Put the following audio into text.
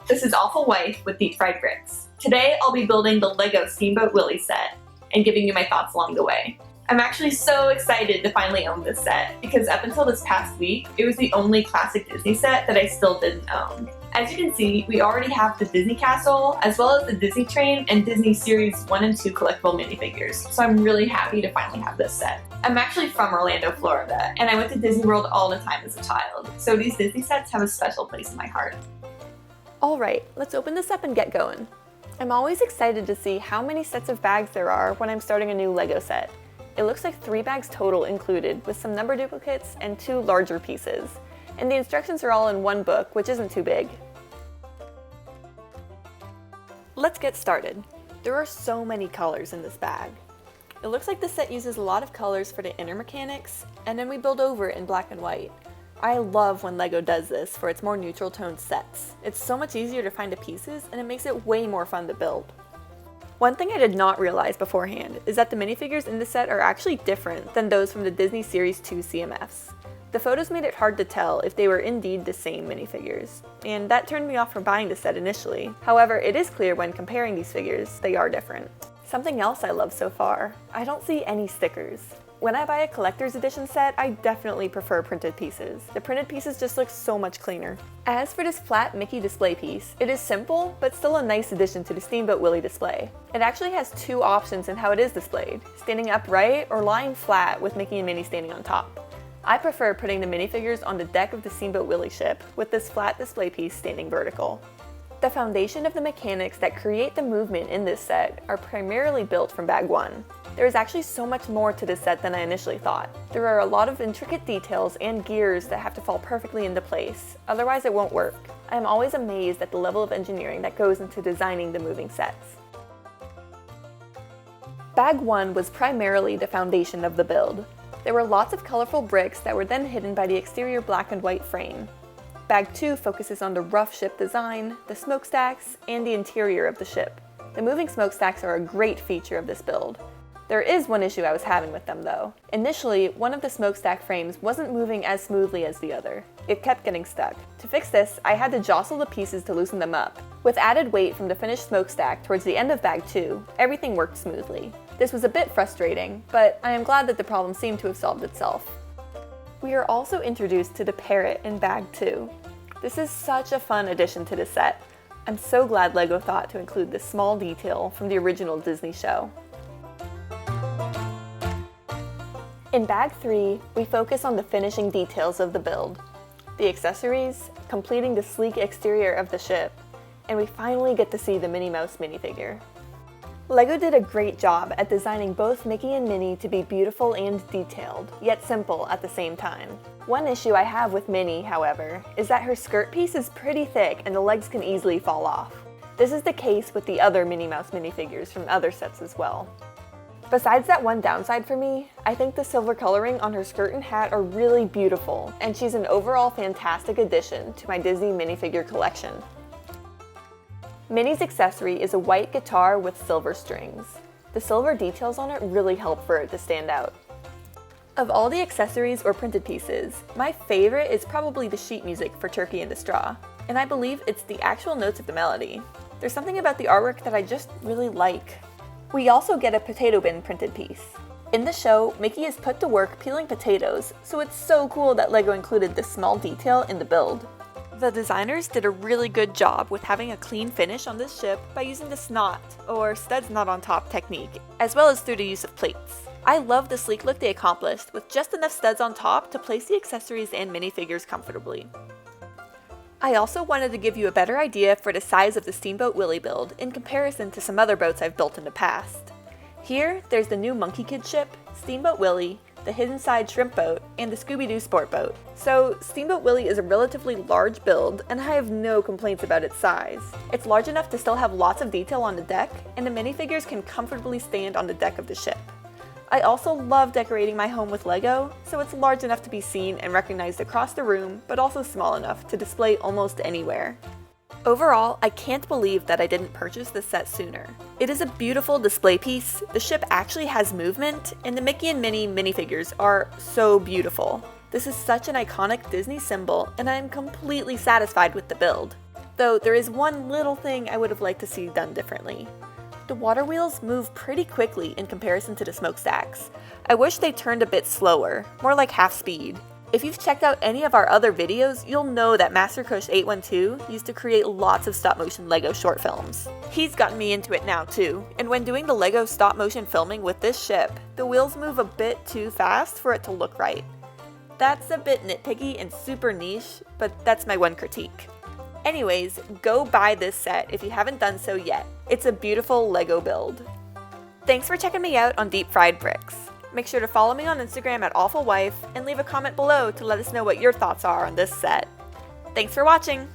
This is Awful Wife with Deep Fried Grits. Today I'll be building the LEGO Steamboat Willie set and giving you my thoughts along the way. I'm actually so excited to finally own this set because up until this past week, it was the only classic Disney set that I still didn't own. As you can see, we already have the Disney Castle, as well as the Disney Train and Disney Series 1 and 2 collectible minifigures, so I'm really happy to finally have this set. I'm actually from Orlando, Florida, and I went to Disney World all the time as a child, so these Disney sets have a special place in my heart. Alright, let's open this up and get going. I'm always excited to see how many sets of bags there are when I'm starting a new LEGO set. It looks like 3 bags total included, with some number duplicates and 2 larger pieces. And the instructions are all in one book, which isn't too big. Let's get started. There are so many colors in this bag. It looks like the set uses a lot of colors for the inner mechanics, and then we build over it in black and white. I love when LEGO does this for its more neutral toned sets. It's so much easier to find the pieces, and it makes it way more fun to build. One thing I did not realize beforehand is that the minifigures in the set are actually different than those from the Disney Series 2 CMFs. The photos made it hard to tell if they were indeed the same minifigures, and that turned me off from buying the set initially. However, it is clear when comparing these figures, they are different. Something else I love so far, I don't see any stickers. When I buy a collector's edition set, I definitely prefer printed pieces. The printed pieces just look so much cleaner. As for this flat Mickey display piece, it is simple, but still a nice addition to the Steamboat Willie display. It actually has 2 options in how it is displayed, standing upright or lying flat with Mickey and Minnie standing on top. I prefer putting the minifigures on the deck of the Steamboat Willie ship, with this flat display piece standing vertical. The foundation of the mechanics that create the movement in this set are primarily built from Bag 1. There is actually so much more to this set than I initially thought. There are a lot of intricate details and gears that have to fall perfectly into place, otherwise it won't work. I am always amazed at the level of engineering that goes into designing the moving sets. Bag 1 was primarily the foundation of the build. There were lots of colorful bricks that were then hidden by the exterior black and white frame. Bag 2 focuses on the rough ship design, the smokestacks, and the interior of the ship. The moving smokestacks are a great feature of this build. There is one issue I was having with them though. Initially, one of the smokestack frames wasn't moving as smoothly as the other. It kept getting stuck. To fix this, I had to jostle the pieces to loosen them up. With added weight from the finished smokestack towards the end of Bag 2, everything worked smoothly. This was a bit frustrating, but I am glad that the problem seemed to have solved itself. We are also introduced to the parrot in Bag 2. This is such a fun addition to the set. I'm so glad LEGO thought to include this small detail from the original Disney show. In Bag 3, we focus on the finishing details of the build. The accessories, completing the sleek exterior of the ship, and we finally get to see the Minnie Mouse minifigure. LEGO did a great job at designing both Mickey and Minnie to be beautiful and detailed, yet simple at the same time. One issue I have with Minnie, however, is that her skirt piece is pretty thick and the legs can easily fall off. This is the case with the other Minnie Mouse minifigures from other sets as well. Besides that one downside for me, I think the silver coloring on her skirt and hat are really beautiful, and she's an overall fantastic addition to my Disney minifigure collection. Minnie's accessory is a white guitar with silver strings. The silver details on it really help for it to stand out. Of all the accessories or printed pieces, my favorite is probably the sheet music for Turkey in the Straw, and I believe it's the actual notes of the melody. There's something about the artwork that I just really like. We also get a potato bin printed piece. In the show, Mickey is put to work peeling potatoes, so it's so cool that LEGO included this small detail in the build. The designers did a really good job with having a clean finish on this ship by using the snot, or studs not on top technique, as well as through the use of plates. I love the sleek look they accomplished with just enough studs on top to place the accessories and minifigures comfortably. I also wanted to give you a better idea for the size of the Steamboat Willie build in comparison to some other boats I've built in the past. Here, there's the new Monkey Kid ship, Steamboat Willie, the Hidden Side Shrimp Boat, and the Scooby-Doo Sport Boat. So, Steamboat Willie is a relatively large build, and I have no complaints about its size. It's large enough to still have lots of detail on the deck, and the minifigures can comfortably stand on the deck of the ship. I also love decorating my home with LEGO, so it's large enough to be seen and recognized across the room, but also small enough to display almost anywhere. Overall, I can't believe that I didn't purchase this set sooner. It is a beautiful display piece, the ship actually has movement, and the Mickey and Minnie minifigures are so beautiful. This is such an iconic Disney symbol, and I am completely satisfied with the build. though there is one little thing I would have liked to see done differently. The water wheels move pretty quickly in comparison to the smokestacks. I wish they turned a bit slower, more like half speed. If you've checked out any of our other videos, you'll know that Master Kush 812 used to create lots of stop-motion LEGO short films. He's gotten me into it now too, and when doing the LEGO stop-motion filming with this ship, the wheels move a bit too fast for it to look right. That's a bit nitpicky and super niche, but that's my one critique. Anyways, go buy this set if you haven't done so yet. It's a beautiful LEGO build. Thanks for checking me out on Deep Fried Bricks. Make sure to follow me on Instagram at AFOL and leave a comment below to let us know what your thoughts are on this set. Thanks for watching!